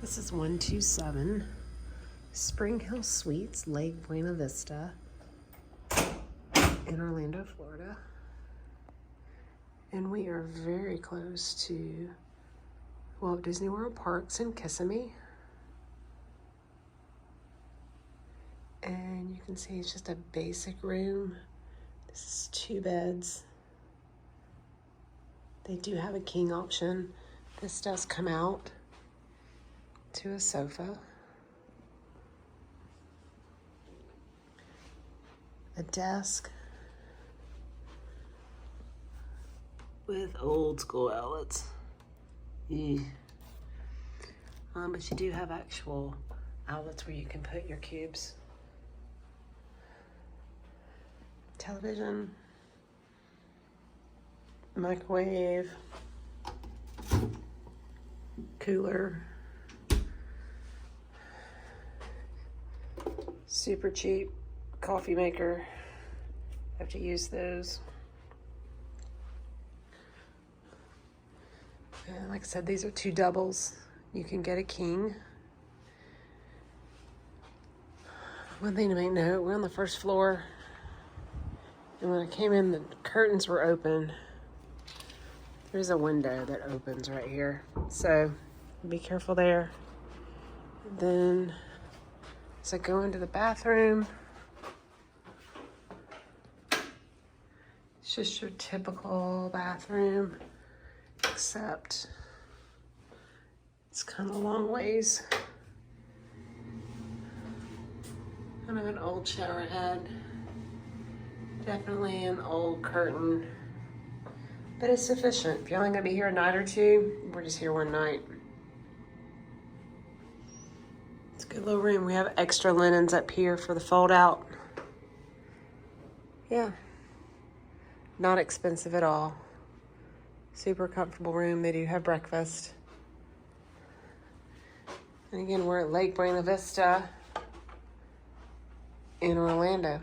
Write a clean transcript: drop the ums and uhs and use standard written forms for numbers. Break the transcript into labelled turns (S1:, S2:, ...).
S1: This is 127 Springhill Suites, Lake Buena Vista in Orlando, Florida. And we are very close to Walt Disney World Parks in Kissimmee. And you can see it's just a basic room. This is 2 beds. They do have a king option. This does come out to a sofa, a desk with old school outlets. Yeah. But you do have actual outlets where you can put your cubes. Television, microwave, cooler, super cheap coffee maker. Have to use those. And like I said, these are 2 doubles. You can get a king. One thing to make note, we're on the 1st floor. And when I came in, the curtains were open. There's a window that opens right here. So be careful there. Then as I go into the bathroom, it's just your typical bathroom, except it's kind of a long ways. Kind of an old shower head. Definitely an old curtain, but it's sufficient. If you're only gonna be here a night or 2, we're just here one night. It's a good little room. We have extra linens up here for the fold out. Yeah, not expensive at all. Super comfortable room. They do have breakfast. And again, we're at Lake Buena Vista in Orlando.